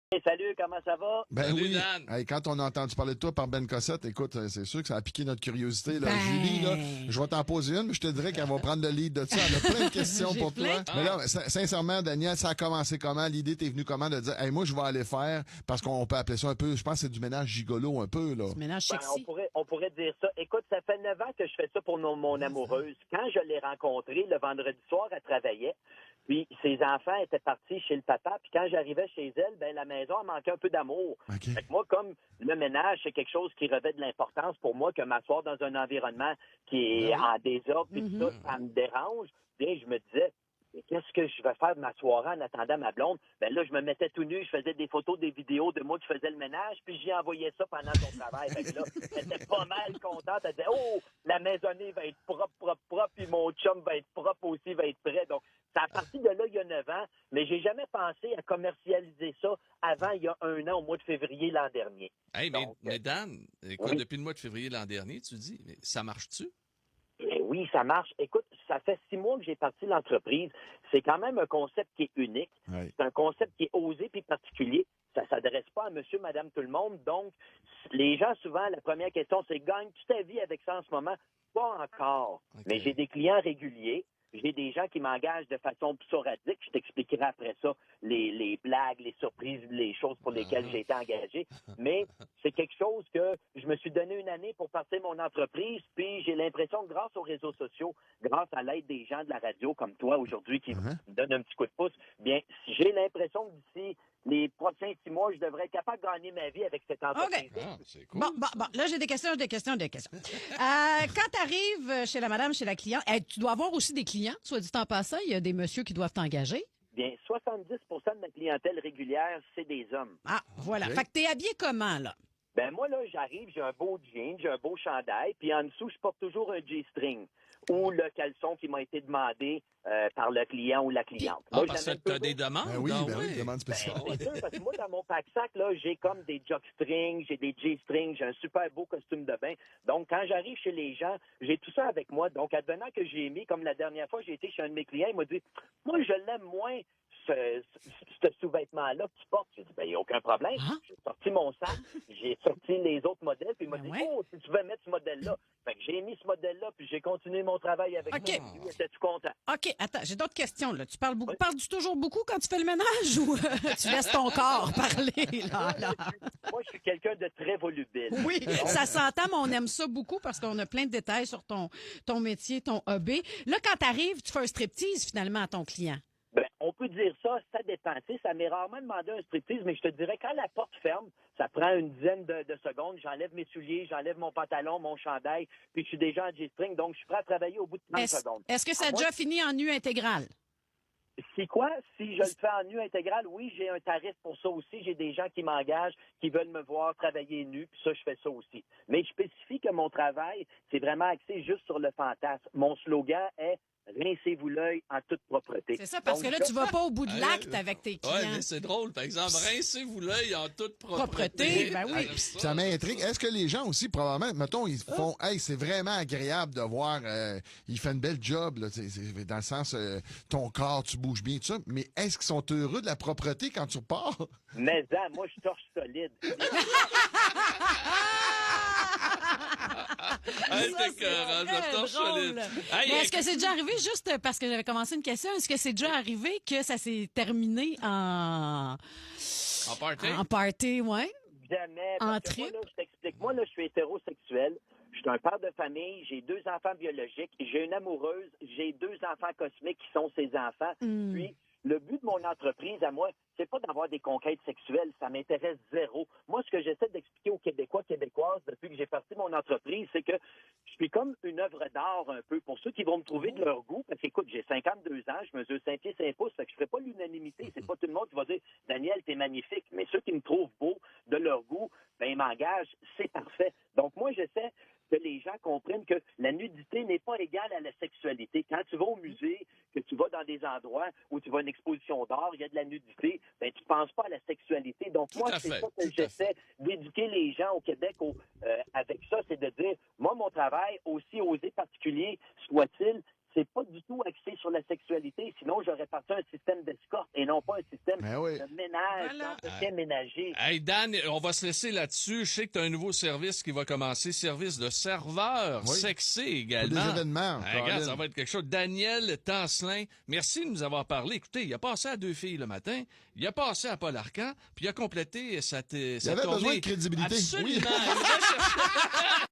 Hey, salut, comment ça va? Ben Salut, oui. Dan. Hey, quand on a entendu parler de toi par Ben Cossette, écoute, c'est sûr que ça a piqué notre curiosité. Là. Ben. Julie, là, je vais t'en poser une, mais je te dirais qu'elle va prendre le lead de ça. Elle a plein de questions J'ai pour plein. toi. Mais là, sincèrement, Daniel, ça a commencé comment? L'idée t'est venue comment de dire, hey, moi, je vais aller faire, parce qu'on peut appeler ça un peu, je pense que c'est du ménage gigolo un peu, là. Ménage Ben, sexy. on pourrait dire ça. Écoute, ça fait 9 ans que je fais ça pour mon amoureuse. Quand je l'ai rencontrée, le vendredi soir, elle travaillait. Puis ses enfants étaient partis chez le papa. Puis quand j'arrivais chez elle, ben la maison, elle manquait un peu d'amour. OK. Fait que moi, comme le ménage, c'est quelque chose qui revêt de l'importance pour moi que m'asseoir dans un environnement qui est en désordre, puis tout ça me dérange. Bien, je me disais, mais qu'est-ce que je vais faire de ma soirée en attendant ma blonde? Ben là, je me mettais tout nu, je faisais des photos, des vidéos de moi qui faisais le ménage, puis j'y envoyais ça pendant son travail. Fait que là, elle était pas mal contente. Elle disait, oh, la maisonnée va être propre, puis mon chum va être propre aussi, va être prêt. Donc, c'est à partir de là, il y a 9 ans, mais j'ai jamais pensé à commercialiser ça avant, il y a 1 an, au mois de février l'an dernier. Hey, Donc, mais Dan, écoute, oui. depuis le mois de février l'an dernier, tu dis, mais ça marche-tu? Eh oui, ça marche. Écoute, ça fait 6 mois que j'ai parti l'entreprise. C'est quand même un concept qui est unique. Ouais. C'est un concept qui est osé puis particulier. Ça s'adresse pas à monsieur, madame, tout le monde. Donc, les gens, souvent, la première question, c'est gagnes-tu ta vie avec ça en ce moment? Pas encore. OK. Mais j'ai des clients réguliers. J'ai des gens qui m'engagent de façon sporadique. Je t'expliquerai après ça les blagues, les surprises, les choses pour lesquelles j'ai été engagé. Mais c'est quelque chose que je me suis donné une année pour partir mon entreprise. Puis j'ai l'impression que grâce aux réseaux sociaux, grâce à l'aide des gens de la radio comme toi aujourd'hui qui me donnent un petit coup de pouce, bien, j'ai l'impression que d'ici les prochains 6 mois, je devrais être capable de gagner ma vie avec cette entreprise. Ah, c'est cool. Bon. Là, j'ai des questions. Quand tu arrives chez la madame, chez la cliente, tu dois avoir aussi des clients, soit dit en passant. Il y a des messieurs qui doivent t'engager. Bien, 70 de ma clientèle régulière, c'est des hommes. Ah, voilà. OK. Fait que t'es habillé comment, là? Ben moi, là, j'arrive, j'ai un beau jean, j'ai un beau chandail, puis en dessous, je porte toujours un G-string ou le caleçon qui m'a été demandé par le client ou la cliente. Ah, Moi, parce je que l'amène t'as toujours- des demandes? Ben oui, Ah, ben oui, demande spéciale. C'est sûr, parce que moi, dans mon pack-sac, là, j'ai comme des jock-strings, j'ai des G-strings, j'ai un super beau costume de bain. Donc, quand j'arrive chez les gens, j'ai tout ça avec moi. Donc, advenant que j'ai mis, comme la dernière fois, j'ai été chez un de mes clients, il m'a dit, moi, je l'aime moins, ce sous-vêtement-là que tu portes. J'ai dit, ben, il n'y a aucun problème. Ah. J'ai sorti mon sac, j'ai sorti les autres modèles, puis il m'a Ben dit, ouais. oh, si tu veux mettre ce modèle-là. Fait que j'ai mis ce modèle-là, puis j'ai continué mon travail avec OK. lui. Lui, était-tu content? OK, attends, j'ai d'autres questions, là. Tu parles beaucoup. Parles-tu toujours beaucoup quand tu fais le ménage ou tu laisses ton corps parler, là? Moi, je suis quelqu'un de très volubile. Oui, ça s'entend, mais on aime ça beaucoup parce qu'on a plein de détails sur ton métier, ton hobby. Là, quand t'arrives, tu fais un striptease finalement à ton client. Ben, on peut dire ça dépend. Tu sais, ça m'est rarement demandé un striptease, mais je te dirais, quand la porte ferme, ça prend une dizaine de secondes. J'enlève mes souliers, j'enlève mon pantalon, mon chandail, puis je suis déjà en G-string, donc je suis prêt à travailler au bout de 30 secondes. Est-ce que ça a À moi, déjà fini en nu intégral? c'est quoi? Si je le fais en nu intégral, oui, j'ai un tarif pour ça aussi. J'ai des gens qui m'engagent, qui veulent me voir travailler nu, puis ça, je fais ça aussi. Mais je spécifie que mon travail, c'est vraiment axé juste sur le fantasme. Mon slogan est rincez-vous l'œil en toute propreté. C'est ça, parce Donc, que là, tu vas pas au bout de l'acte Ouais. avec tes Ouais, clients. mais c'est drôle. Par exemple, rincez-vous l'œil en toute Propreté, ben oui. J'aime Ça m'intrigue. Est-ce que les gens aussi, probablement, mettons, ils font, hey, c'est vraiment agréable de voir, il fait une belle job, là, dans le sens, ton corps, tu bouges bien, tout ça. Mais est-ce qu'ils sont heureux de la propreté quand tu repars? Mais moi, je torche solide. Hey, Ça, t'es c'est écœurant, très je torche drôle. solide. Hey, Mais est-ce que c'est déjà arrivé, juste parce que j'avais commencé une question, est-ce que c'est déjà arrivé que ça s'est terminé en party? en party, ouais? Jamais. En Parce que moi, trip? là, je t'explique. Moi, là, je suis hétérosexuel. Je suis un père de famille. J'ai 2 enfants biologiques. J'ai une amoureuse. J'ai 2 enfants cosmiques qui sont ses enfants. Puis, le but de mon entreprise, à moi, c'est pas d'avoir des conquêtes sexuelles. Ça m'intéresse zéro. Moi, ce que j'essaie d'expliquer aux Québécois, Québécoises, depuis que j'ai parti mon entreprise, c'est que je suis comme une œuvre d'art un peu. Pour ceux qui vont me trouver de leur goût, parce qu'écoute, j'ai 52 ans, je mesure 5 pieds 5 pouces, fait que je ferai pas l'unanimité. C'est pas tout le monde qui va dire « Daniel, t'es magnifique ». Mais ceux qui me trouvent beau, de leur goût, ben, ils m'engagent. C'est parfait. Donc, moi, j'essaie que les gens comprennent que la nudité n'est pas égale à la sexualité. Quand tu vas au musée, que tu vas dans des endroits où tu vas à une exposition d'art, il y a de la nudité, ben tu penses pas à la sexualité. Donc Tout moi, à c'est fait, ça que tout à j'essaie d'éduquer les gens au Québec avec ça, c'est de dire, moi, mon travail, aussi osé particulier soit-il, c'est pas du tout axé sur la sexualité. Sinon, j'aurais parti un système d'escorte et non pas un système de ménage, d'entretien ménager. Hey, Dan, on va se laisser là-dessus. Je sais que tu as un nouveau service qui va commencer, service de serveur sexy également. Pour des événements. Hey, regarde, ça va être quelque chose. Daniel Tancelin, merci de nous avoir parlé. Écoutez, il a passé à 2 filles le matin, il a passé à Paul Arcand, puis il a complété sa Il avait besoin de crédibilité. Absolument. Oui. Il va chercher-